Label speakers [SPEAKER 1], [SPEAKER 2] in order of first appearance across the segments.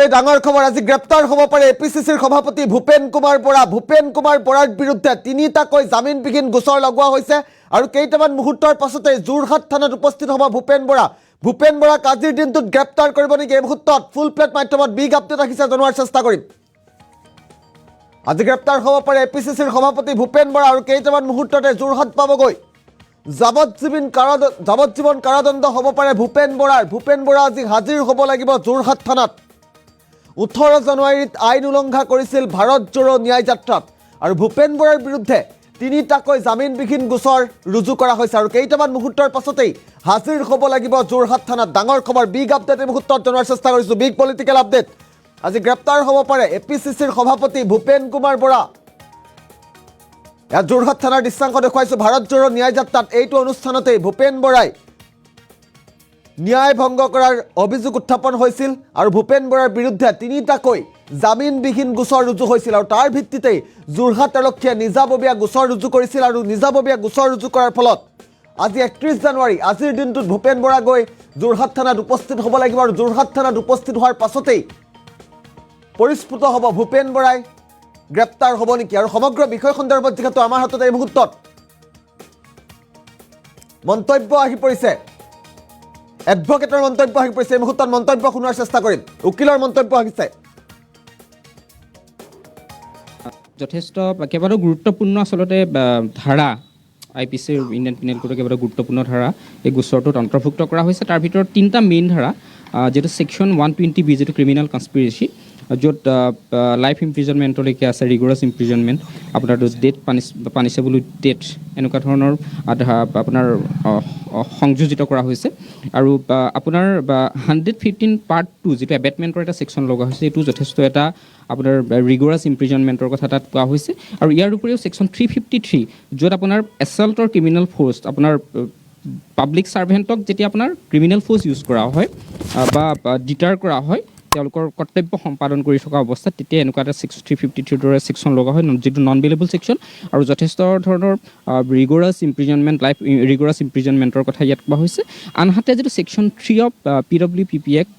[SPEAKER 1] এই ডাঙৰ খবৰ আজি গ্ৰেপ্তাৰ হ'ব পাৰে এপিচিচিৰ সভাপতি ভূপেন কুমাৰ বৰা। ভূপেন কুমাৰ বৰাৰ বিৰুদ্ধে তিনিটাকৈ জামিনবিহীন গোচৰ লগোৱা হৈছে আৰু কেইটামান মুহূৰ্তৰ পাছতে যোৰহাট থানাত উপস্থিত হ'ব ভূপেন বৰা। ভূপেন বৰাক আজিৰ দিনটোত গ্ৰেপ্তাৰ কৰিব নেকি এই মুহূৰ্তত ফুল প্লেট মাধ্যমত বিগ আপডেট আহিছে, জনোৱাৰ চেষ্টা কৰিম। আজি গ্ৰেপ্তাৰ হ'ব পাৰে এপিচিচিৰ সভাপতি ভূপেন বৰা আৰু কেইটামান মুহূৰ্ততে যোৰহাট পাবগৈ। যাৱজ্জীৱন কাৰাদণ্ড হ'ব পাৰে ভূপেন বৰাৰ। ভূপেন বৰা আজি হাজিৰ হ'ব লাগিব যোৰহাট থানাত। 18 জানুৱাৰীত আইন উলংঘা কৰিছিল ভাৰত জোড়ো ন্যায় যাত্ৰাত আৰু ভূপেন বৰাৰ বিৰুদ্ধে তিনিটাকৈ জামিনবিহীন গোচৰ ৰুজু কৰা হৈছে আৰু কেইটামান মুহূৰ্তৰ পাছতেই হাজিৰ হ'ব লাগিব যোৰহাট থানাত। ডাঙৰ খবৰ বিগ আপডেট এই মুহূৰ্তত জনোৱাৰ চেষ্টা কৰিছোঁ, বিগ পলিটিকেল আপডেট। আজি গ্ৰেপ্তাৰ হ'ব পাৰে এপিচিচিৰ সভাপতি ভূপেন কুমাৰ বৰা। ইয়াত যোৰহাট থানাৰ দৃশ্যাংশ দেখুৱাইছোঁ। ভাৰত জোড়ো ন্যায় যাত্ৰাত এইটো অনুষ্ঠানতেই ভূপেন বৰাই ন্যায় ভংগ কৰাৰ অভিযোগ উত্থাপন হৈছিল আৰু ভূপেন বৰাৰ বিৰুদ্ধে তিনিটাকৈ জামিনবিহীন গোচৰ ৰুজু হৈছিল আৰু তাৰ ভিত্তিতেই যোৰহাট আৰক্ষীয়ে নিজাববীয়া গোচৰ ৰুজু কৰিছিল আৰু নিজাববীয়া গোচৰ ৰুজু কৰাৰ ফলত আজি 31 জানুৱাৰী আজিৰ দিনটোত ভূপেন বৰা গৈ যোৰহাট থানাত উপস্থিত হ'ব লাগিব আৰু যোৰহাট থানাত উপস্থিত হোৱাৰ পাছতেই পৰিস্ফুট হ'ব ভূপেন বৰাই গ্ৰেপ্তাৰ হ'ব নেকি। আৰু সমগ্ৰ বিষয় সন্দৰ্ভত যিহেতু আমাৰ হাতত এই মুহূৰ্তত মন্তব্য আহি পৰিছে, এডভোকেটৰ মন্তব্য আহি পৰিছে, এই মুহূৰ্তত মন্তব্য শুনাৰ চেষ্টা কৰিম। উকিলৰ মন্তব্য আহিছে।
[SPEAKER 2] যথেষ্ট কেইবাটাও গুৰুত্বপূৰ্ণ আচলতে ধাৰা IPCৰ ইণ্ডিয়ান পিনেল কোডৰ কেইবাটাও গুৰুত্বপূৰ্ণ ধাৰা এই গোচৰটোত অন্তৰ্ভুক্ত কৰা হৈছে। তাৰ ভিতৰত তিনিটা মেইন ধাৰা, যিটো ছেকশ্যন 120B যিটো ক্ৰিমিনেল কনস্পিৰেচি, য'ত লাইফ ইমপ্ৰিজনমেণ্টলৈকে আছে, ৰিগৰাছ ইমপ্ৰিজনমেণ্ট, আপোনাৰ ডেথ পানিছেবল উইথ ডেথ, এনেকুৱা ধৰণৰ আপোনাৰ সংযোজিত কৰা হৈছে। আৰু আপোনাৰ 115 Part 2 যিটো এবেটমেণ্টৰ এটা ছেকশ্যন লগা হৈছে, এইটো যথেষ্ট এটা আপোনাৰ ৰিগৰাছ ইমপ্ৰিজনমেণ্টৰ কথা তাত কোৱা হৈছে। আৰু ইয়াৰ উপৰিও ছেকশ্যন 353 য'ত আপোনাৰ এছল্টৰ ক্ৰিমিনেল ফ'ৰ্চ, আপোনাৰ পাব্লিক ছাৰ্ভেণ্টক যেতিয়া আপোনাৰ ক্ৰিমিনেল ফ'ৰ্চ ইউজ কৰা হয় বা ডিটাৰ কৰা হয় তেওঁলোকৰ কৰ্তব্য সম্পাদন কৰি থকা অৱস্থাত, তেতিয়া এনেকুৱা এটা 353 দৰে ছেকশ্যন লগা হয়, যিটো নন বেলেবল ছেকশ্যন আৰু যথেষ্ট ধৰণৰ ৰিগৰাছ ইমপ্ৰিজনমেণ্ট, লাইফ ৰিগৰাছ ইমপ্ৰিজনমেণ্টৰ কথা ইয়াত কোৱা হৈছে। আনহাতে যিটো ছেকশ্যন 3 অফ PWPP এক্ট,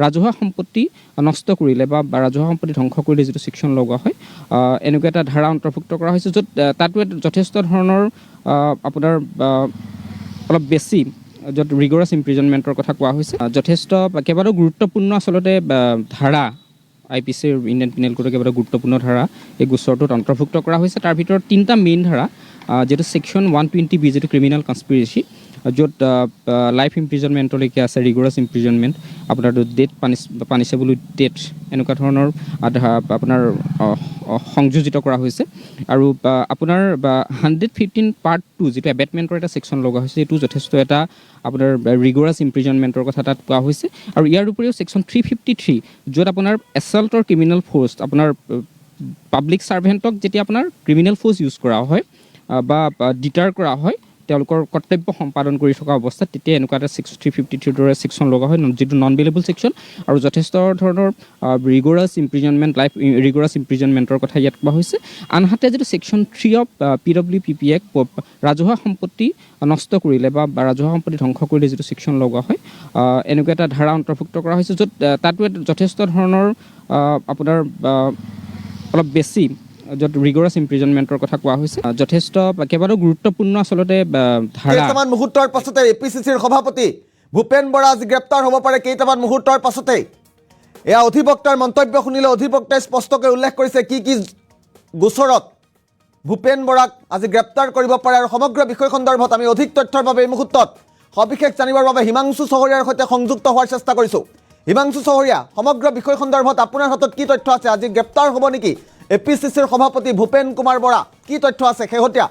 [SPEAKER 2] ৰাজহুৱা সম্পত্তি নষ্ট কৰিলে বা ৰাজহুৱা সম্পত্তি ধ্বংস কৰিলে যিটো ছেকশ্যন লগা হয়, এনেকুৱা এটা ধাৰা অন্তৰ্ভুক্ত কৰা হৈছে, য'ত তাতো যথেষ্ট ধৰণৰ আপোনাৰ অলপ বেছি, য'ত ৰিগৰাছ ইমপ্ৰিজনমেণ্টৰ কথা কোৱা হৈছে। যথেষ্ট কেইবাটাও গুৰুত্বপূৰ্ণ আচলতে ধাৰা IPCৰ ইণ্ডিয়ান পিনেল কোডৰ কেইবাটাও গুৰুত্বপূৰ্ণ ধাৰা এই গোচৰটোত অন্তৰ্ভুক্ত কৰা হৈছে। তাৰ ভিতৰত তিনিটা মেইন ধাৰা, যিটো ছেকশ্যন 120B যিটো ক্ৰিমিনেল কনস্পিৰেচি, য'ত লাইফ ইমপ্ৰিজনমেণ্টলৈকে আছে, ৰিগৰাছ ইমপ্ৰিজনমেণ্ট, আপোনাৰ ডেথ পানিছেবল উইথ ডেথ, এনেকুৱা ধৰণৰ আপোনাৰ সংযোজিত কৰা হৈছে। আৰু আপোনাৰ 115 Part 2 যিটো এবেটমেণ্টৰ এটা ছেকশ্যন লগা হৈছে, এইটো যথেষ্ট এটা আপোনাৰ ৰিগৰাছ ইমপ্ৰিজনমেণ্টৰ কথা তাত কোৱা হৈছে। আৰু ইয়াৰ উপৰিও ছেকশ্যন 353 য'ত আপোনাৰ এছল্টৰ ক্ৰিমিনেল ফ'ৰ্চ, আপোনাৰ পাব্লিক ছাৰ্ভেণ্টক যেতিয়া আপোনাৰ ক্ৰিমিনেল ফ'ৰ্চ ইউজ কৰা হয় বা ডিটাৰ কৰা হয় তেওঁলোকৰ কৰ্তব্য সম্পাদন কৰি থকা অৱস্থাত, তেতিয়া এনেকুৱা এটা 353 দৰে ছেকশ্যন লগা হয়, যিটো নন বেলেবল ছেকশ্যন আৰু যথেষ্ট ধৰণৰ ৰিগৰাছ ইমপ্ৰিজনমেণ্ট, লাইফ ৰিগৰাছ ইমপ্ৰিজনমেণ্টৰ কথা ইয়াত কোৱা হৈছে। আনহাতে যিটো ছেকশ্যন 3 অফ PWPP এক্ট, ৰাজহুৱা সম্পত্তি নষ্ট কৰিলে বা ৰাজহুৱা সম্পত্তি ধ্বংস কৰিলে যিটো ছেকশ্যন লগা হয়, এনেকুৱা এটা ধাৰা অন্তৰ্ভুক্ত কৰা হৈছে, য'ত তাতো যথেষ্ট ধৰণৰ আপোনাৰ অলপ বেছি, য'ত ৰিগৰাছ ইমপ্ৰিজনমেণ্টৰ কথা কোৱা হৈছে। যথেষ্ট কেইবাটাও গুৰুত্বপূৰ্ণ আচলতে ধাৰা।
[SPEAKER 1] কেইটামান মুহূৰ্তৰ পাছতে এপিচিচিৰ সভাপতি ভূপেন বৰা আজি গ্ৰেপ্তাৰ হ'ব পাৰে কেইটামান মুহূৰ্তৰ পাছতেই। এয়া অধিবক্তাৰ মন্তব্য শুনিলে অধিবক্তাই স্পষ্টকৈ উল্লেখ কৰিছে কি কি গোচৰত ভূপেন বৰাক আজি গ্ৰেপ্তাৰ কৰিব পাৰে। আৰু সমগ্ৰ বিষয় সন্দৰ্ভত আমি অধিক তথ্যৰ বাবে এই মুহূৰ্তত সবিশেষ জানিবৰ বাবে হিমাংশু চহৰীয়াৰ সৈতে সংযুক্ত হোৱাৰ চেষ্টা কৰিছোঁ। হিমাংশু চহৰীয়া, সমগ্ৰ বিষয় সন্দৰ্ভত আপোনাৰ হাতত কি তথ্য আছে? আজি গ্ৰেপ্তাৰ হ'ব নেকি এপিচিচিৰ সভাপতি ভূপেন কুমাৰ বৰা? কি তথ্য আছে শেহতীয়া?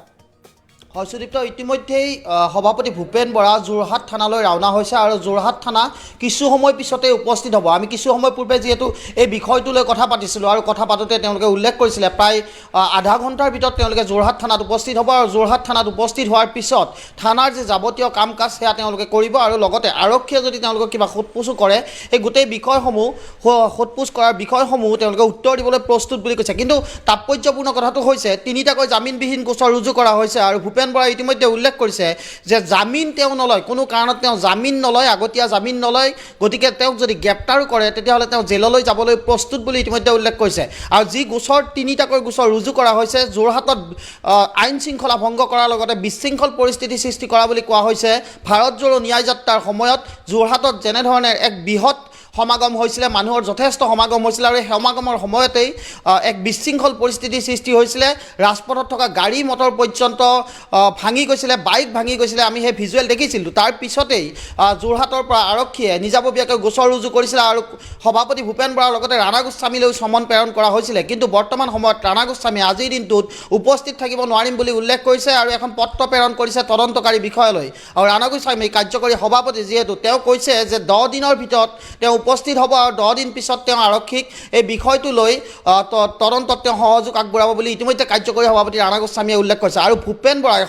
[SPEAKER 3] হয় সুদীপ্ত, ইতিমধ্যেই সভাপতি ভূপেন বৰা যোৰহাট থানালৈ ৰাওনা হৈছে আৰু যোৰহাট থানা কিছু সময় পিছতে উপস্থিত হ'ব। আমি কিছু সময় পূৰ্বে যিহেতু এই বিষয়টোলৈ কথা পাতিছিলোঁ আৰু কথা পাতোঁতে তেওঁলোকে উল্লেখ কৰিছিলে প্ৰায় আধা ঘণ্টাৰ ভিতৰত তেওঁলোকে যোৰহাট থানাত উপস্থিত হ'ব আৰু যোৰহাট থানাত উপস্থিত হোৱাৰ পিছত থানাৰ যে যাৱতীয় কাম কাজ সেয়া তেওঁলোকে কৰিব আৰু লগতে আৰক্ষীয়ে যদি তেওঁলোকক কিবা সোধপোছো কৰে সেই গোটেই বিষয়সমূহ, সোধপোছ কৰাৰ বিষয়সমূহ তেওঁলোকে উত্তৰ দিবলৈ প্ৰস্তুত বুলি কৈছে। কিন্তু তাৎপৰ্যপূৰ্ণ কথাটো হৈছে তিনিটাকৈ জামিনবিহীন গোচৰ ৰুজু কৰা হৈছে আৰু ভূপেন ভূপেন বৰাই ইতিমধ্যে উল্লেখ কৰিছে যে জামিন তেওঁ নলয়, কোনো কাৰণত তেওঁ জামিন নলয়, আগতীয়া জামিন নলয়, গতিকে তেওঁক যদি গ্ৰেপ্তাৰো কৰে তেতিয়াহ'লে তেওঁ জেললৈ যাবলৈ প্ৰস্তুত বুলি ইতিমধ্যে উল্লেখ কৰিছে। আৰু যি গোচৰ তিনিটাকৈ গোচৰ ৰুজু কৰা হৈছে, যোৰহাটত আইন শৃংখলা ভংগ কৰাৰ লগতে বিশৃংখল পৰিস্থিতি সৃষ্টি কৰা বুলি কোৱা হৈছে। ভাৰত জোড়ো ন্যায় যাত্ৰাৰ সময়ত যোৰহাটত যেনেধৰণে এক বৃহৎ সমাগম হৈছিলে, মানুহৰ যথেষ্ট সমাগম হৈছিলে আৰু এই সমাগমৰ সময়তেই এক বিশৃংখল পৰিস্থিতিৰ সৃষ্টি হৈছিলে। ৰাজপথত থকা গাড়ী মটৰ পৰ্যন্ত ভাঙি গৈছিলে, বাইক ভাঙি গৈছিলে, আমি সেই ভিজুৱেল দেখিছিলোঁ। তাৰ পিছতেই যোৰহাটৰ পৰা আৰক্ষীয়ে নিজাববীয়াকৈ গোচৰ ৰুজু কৰিছিলে আৰু সভাপতি ভূপেন বৰাৰ লগতে ৰাণা গোস্বামীলৈও সমন প্ৰেৰণ কৰা হৈছিলে। কিন্তু বৰ্তমান সময়ত ৰাণা গোস্বামীয়ে আজিৰ দিনটোত উপস্থিত থাকিব নোৱাৰিম বুলি উল্লেখ কৰিছে আৰু এখন পত্ৰ প্ৰেৰণ কৰিছে তদন্তকাৰী বিষয়ালৈ। আৰু ৰাণা গোস্বামী কাৰ্যকৰী সভাপতি যিহেতু, তেওঁ কৈছে যে 10 দিনৰ ভিতৰত তেওঁ উপস্থিত হ'ব আৰু 10 দিন পিছত তেওঁ আৰক্ষীক এই বিষয়টো লৈ তদন্তত তেওঁ সহযোগ আগবঢ়াব বুলি ইতিমধ্যে কাৰ্যকৰী সভাপতি ৰাণা গোস্বামীয়ে উল্লেখ কৰিছে। আৰু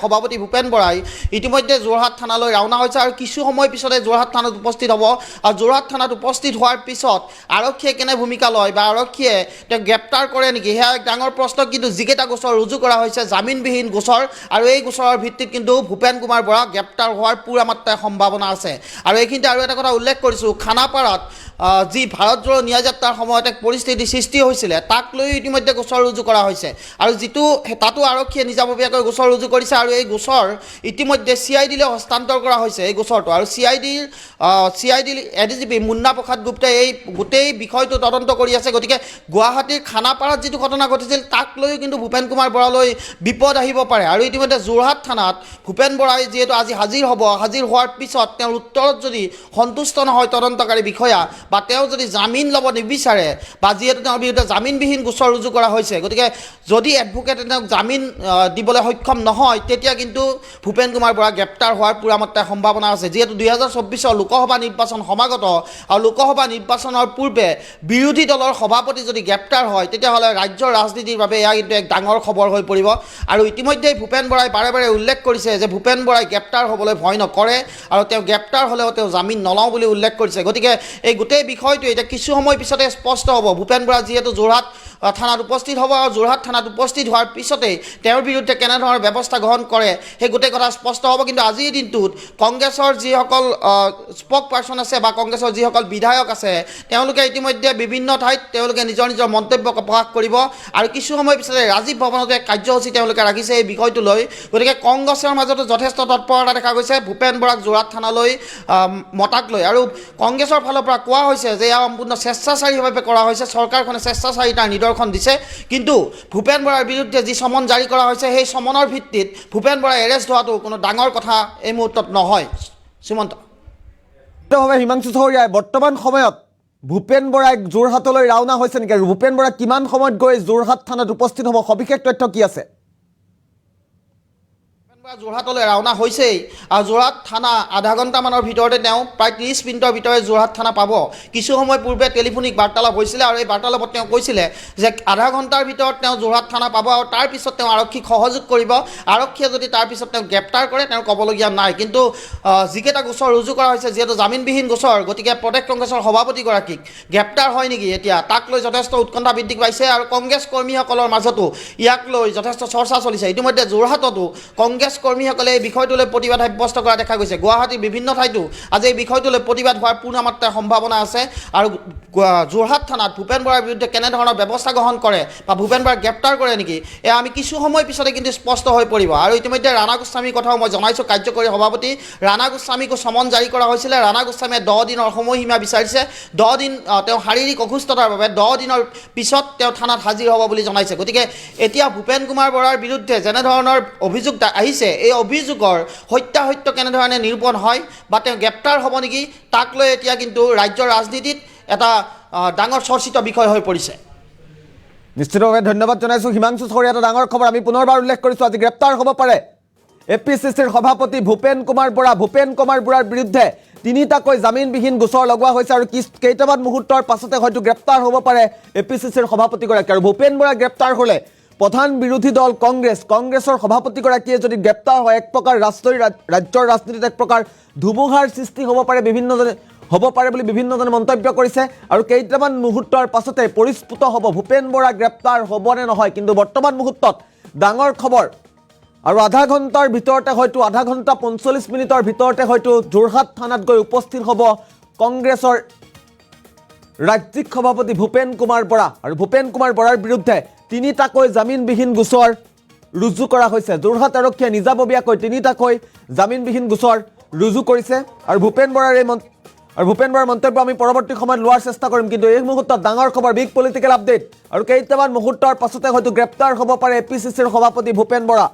[SPEAKER 3] সভাপতি ভূপেন বৰাই ইতিমধ্যে যোৰহাট থানালৈ ৰাওনা হৈছে আৰু কিছু সময় পিছতে যোৰহাট থানাত উপস্থিত হ'ব। আৰু যোৰহাট থানাত উপস্থিত হোৱাৰ পিছত আৰক্ষীয়ে কেনে ভূমিকা লয় বা আৰক্ষীয়ে তেওঁক গ্ৰেপ্তাৰ কৰে নেকি, সেয়া এক ডাঙৰ প্ৰশ্ন। কিন্তু যিকেইটা গোচৰ ৰুজু কৰা হৈছে জামিনবিহীন গোচৰ, আৰু এই গোচৰৰ ভিত্তিত কিন্তু ভূপেন কুমাৰ বৰা গ্ৰেপ্তাৰ হোৱাৰ পূৰা মাত্ৰাৰ সম্ভাৱনা আছে। আৰু এইখিনিতে আৰু এটা কথা উল্লেখ কৰিছোঁ, খানাপাৰাত যি ভাৰত জোড়ো ন্যায় যাত্ৰাৰ সময়ত এক পৰিস্থিতি সৃষ্টি হৈছিলে, তাক লৈ ইতিমধ্যে গোচৰ ৰুজু কৰা হৈছে আৰু তাতো আৰক্ষীয়ে নিজাববীয়াকৈ গোচৰ ৰুজু কৰিছে আৰু এই গোচৰ ইতিমধ্যে CIDলৈ হস্তান্তৰ কৰা হৈছে এই গোচৰটো। আৰু CID ADGP মুন্না প্ৰসাদ গুপ্তাই এই গোটেই বিষয়টো তদন্ত কৰি আছে। গতিকে গুৱাহাটীৰ খানাপাৰাত যিটো ঘটনা ঘটিছিল তাক লৈও কিন্তু ভূপেন কুমাৰ বৰালৈ বিপদ আহিব পাৰে। আৰু ইতিমধ্যে যোৰহাট থানাত ভূপেন বৰাই যিহেতু আজি হাজিৰ হ'ব, হাজিৰ হোৱাৰ পিছত তেওঁৰ উত্তৰত যদি সন্তুষ্ট নহয় তদন্তকাৰী বিষয়া বা তেওঁ যদি জামিন ল'ব নিবিচাৰে বা যিহেতু তেওঁৰ বিৰুদ্ধে জামিনবিহীন গোচৰ ৰুজু কৰা হৈছে, গতিকে যদি এডভোকেটে তেওঁক জামিন দিবলৈ সক্ষম নহয় তেতিয়া কিন্তু ভূপেন কুমাৰ বৰা গ্ৰেপ্তাৰ হোৱাৰ পূৰা মাত্ৰাৰ সম্ভাৱনা আছে। যিহেতু 2024 লোকসভা নিৰ্বাচন সমাগত আৰু লোকসভা নিৰ্বাচনৰ পূৰ্বে বিৰোধী দলৰ সভাপতি যদি গ্ৰেপ্তাৰ হয় তেতিয়াহ'লে ৰাজ্যৰ ৰাজনীতিৰ বাবে এয়া কিন্তু এক ডাঙৰ খবৰ হৈ পৰিব। আৰু ইতিমধ্যেই ভূপেন বৰাই বাৰে বাৰে উল্লেখ কৰিছে যে ভূপেন বৰাই গ্ৰেপ্তাৰ হ'বলৈ ভয় নকৰে আৰু তেওঁ গ্ৰেপ্তাৰ হ'লেও তেওঁ জামিন নলওঁ বুলি উল্লেখ কৰিছে। গতিকে এই গোটেই বিষয়টো এতিয়া কিছু সময় পিছতে স্পষ্ট হ'ব। ভূপেন বৰা যিহেতু যোৰহাট থানাত উপস্থিত হ'ব আৰু যোৰহাট থানাত উপস্থিত হোৱাৰ পিছতেই তেওঁৰ বিৰুদ্ধে কেনেধৰণৰ ব্যৱস্থা গ্ৰহণ কৰে সেই গোটেই কথা স্পষ্ট হ'ব। কিন্তু আজিৰ দিনটোত কংগ্ৰেছৰ যিসকল স্পক পাৰ্চন আছে বা কংগ্ৰেছৰ যিসকল বিধায়ক আছে তেওঁলোকে ইতিমধ্যে বিভিন্ন ঠাইত তেওঁলোকে নিজৰ নিজৰ মন্তব্য প্ৰকাশ কৰিব আৰু কিছু সময় পিছতে ৰাজীৱ ভৱনতে কাৰ্যসূচী তেওঁলোকে ৰাখিছে এই বিষয়টো লৈ। গতিকে কংগ্ৰেছৰ মাজতো যথেষ্ট তৎপৰতা দেখা গৈছে ভূপেন বৰাক যোৰহাট থানালৈ মতাক লৈ। আৰু কংগ্ৰেছৰ ফালৰ পৰা কোৱা হৈছে যে এয়া সম্পূৰ্ণ স্বেচ্ছাচাৰীভাৱে কৰা হৈছে, চৰকাৰখনে স্বেচ্ছাচাৰিতাৰ নিদৰ্শন দিছে। কিন্তু ভূপেন বৰাৰ বিৰুদ্ধে যি সমন জাৰি কৰা হৈছে সেই সমনৰ ভিত্তিত ভূপেন বৰাই এৰেষ্ট হোৱাটো কোনো ডাঙৰ কথা এই মুহূৰ্তত নহয়। শ্ৰীমন্ত
[SPEAKER 1] হিমাংশু চহৰীয়াই বৰ্তমান সময়ত ভূপেন বৰাই যোৰহাটলৈ ৰাওনা হৈছে নেকি আৰু ভূপেন বৰা কিমান সময়ত গৈ যোৰহাট থানাত উপস্থিত হ'ব, সবিশেষ তথ্য কি আছে?
[SPEAKER 3] যোৰহাটলৈ ৰাওনা হৈছেই আৰু যোৰহাট থানা আধা ঘণ্টামানৰ ভিতৰতে তেওঁ প্ৰায় 30 মিনিটৰ ভিতৰত যোৰহাট থানা পাব। কিছু সময় পূৰ্বে টেলিফোনিক বাৰ্তালাপ হৈছিলে আৰু এই বাৰ্তালাপত তেওঁ কৈছিলে যে আধা ঘণ্টাৰ ভিতৰত তেওঁ যোৰহাট থানা পাব আৰু তাৰপিছত তেওঁ আৰক্ষীক সহযোগ কৰিব। আৰক্ষীয়ে যদি তাৰপিছত তেওঁক গ্ৰেপ্তাৰ কৰে তেওঁ ক'বলগীয়া নাই। কিন্তু যিকেইটা গোচৰ ৰুজু কৰা হৈছে যিহেতু জামিনবিহীন গোচৰ, গতিকে প্ৰদেশ কংগ্ৰেছৰ সভাপতিগৰাকীক গ্ৰেপ্তাৰ হয় নেকি এতিয়া তাক লৈ যথেষ্ট উৎকণ্ঠা বৃদ্ধি পাইছে আৰু কংগ্ৰেছ কৰ্মীসকলৰ মাজতো ইয়াক লৈ যথেষ্ট চৰ্চা চলিছে। ইতিমধ্যে যোৰহাটতো কংগ্ৰেছ কৰ্মীসকলে এই বিষয়টোলৈ প্ৰতিবাদ সাব্যস্ত কৰা দেখা গৈছে। গুৱাহাটীৰ বিভিন্ন ঠাইতো আজি এই বিষয়টোলৈ প্ৰতিবাদ হোৱাৰ পূৰ্ণ মাত্ৰাৰ সম্ভাৱনা আছে। আৰু যোৰহাট থানাত ভূপেন বৰাৰ বিৰুদ্ধে কেনেধৰণৰ ব্যৱস্থা গ্ৰহণ কৰে বা ভূপেন বৰাক গ্ৰেপ্তাৰ কৰে নেকি এয়া আমি কিছু সময় পিছতে কিন্তু স্পষ্ট হৈ পৰিব। আৰু ইতিমধ্যে ৰাণা গোস্বামীৰ কথাও মই জনাইছোঁ, কাৰ্যকৰী সভাপতি ৰাণা গোস্বামীকো সমন জাৰি কৰা হৈছিলে। ৰাণা গোস্বামীয়ে 10 দিনৰ সময়সীমা বিচাৰিছে। 10 দিন তেওঁ শাৰীৰিক অসুস্থতাৰ বাবে 10 দিনৰ পিছত তেওঁ থানাত হাজিৰ হ'ব বুলি জনাইছে। গতিকে এতিয়া ভূপেন কুমাৰ বৰাৰ বিৰুদ্ধে যেনেধৰণৰ অভিযোগ আহিছে এই অভিযোগৰ সত্যাসত্য কেনেধৰণে নিৰূপণ হয় বা তেওঁ গ্ৰেপ্তাৰ হ'ব নেকি তাক লৈ এতিয়া কিন্তু ৰাজ্যৰ ৰাজনীতিত এটা ডাঙৰ চৰ্চিত বিষয় হৈ পৰিছে।
[SPEAKER 1] নিশ্চিতভাৱে ধন্যবাদ জনাইছোঁ হিমাংশু চহৰীয়া। এটা ডাঙৰ খবৰ আমি পুনৰবাৰ উল্লেখ কৰিছোঁ, আজি গ্ৰেপ্তাৰ হ'ব পাৰে APCCৰ সভাপতি ভূপেন কুমাৰ বৰা। ভূপেন কুমাৰ বৰাৰ বিৰুদ্ধে 3টাকৈ জামিনবিহীন গোচৰ লগোৱা হৈছে আৰু কেইটামান মুহূৰ্তৰ পাছতে হয়তো গ্ৰেপ্তাৰ হ'ব পাৰে APCCৰ সভাপতিগৰাকী। আৰু ভূপেন বৰা গ্ৰেপ্তাৰ হ'লে প্ৰধান বিৰোধী দল কংগ্ৰেছৰ সভাপতিগৰাকীয়ে যদি গ্ৰেপ্তাৰ হয় এক প্ৰকাৰ ৰাজ্যৰ ৰাজনীতিত এক প্ৰকাৰ ধুমুহাৰ সৃষ্টি হ'ব পাৰে বুলি বিভিন্নজনে মন্তব্য কৰিছে। আৰু কেইটামান মুহূৰ্তৰ পাছতে পৰিস্ফুট হ'ব ভূপেন বৰা গ্ৰেপ্তাৰ হ'ব নে নহয়। কিন্তু বৰ্তমান মুহূৰ্তত ডাঙৰ খবৰ আৰু আধা ঘণ্টাৰ ভিতৰতে হয়তো আধা ঘণ্টা ৪৫ মিনিটৰ ভিতৰতে হয়তো যোৰহাট থানাত গৈ উপস্থিত হ'ব কংগ্ৰেছৰ ৰাজ্যিক সভাপতি ভূপেন কুমাৰ বৰা আৰু ভূপেন কুমাৰ বৰাৰ বিৰুদ্ধে ৩টাকৈ জামিনবিহীন গোচৰ ৰুজু কৰা হৈছে যোৰহাট আৰক্ষীয়ে নিজাববীয়াকৈ ৩টাকৈ জামিনবিহীন গোচৰ ৰুজু কৰিছে আৰু ভূপেন বৰাৰ মন্তব্য আমি পৰৱৰ্তী সময়ত লোৱাৰ চেষ্টা কৰিম কিন্তু এই মুহূৰ্তত ডাঙৰ খবৰ বিগ পলিটিকেল আপডেট আৰু কেইটামান মুহূৰ্তৰ পাছতে হয়তো গ্ৰেপ্তাৰ হ'ব পাৰে APCCৰ সভাপতি ভূপেন বৰা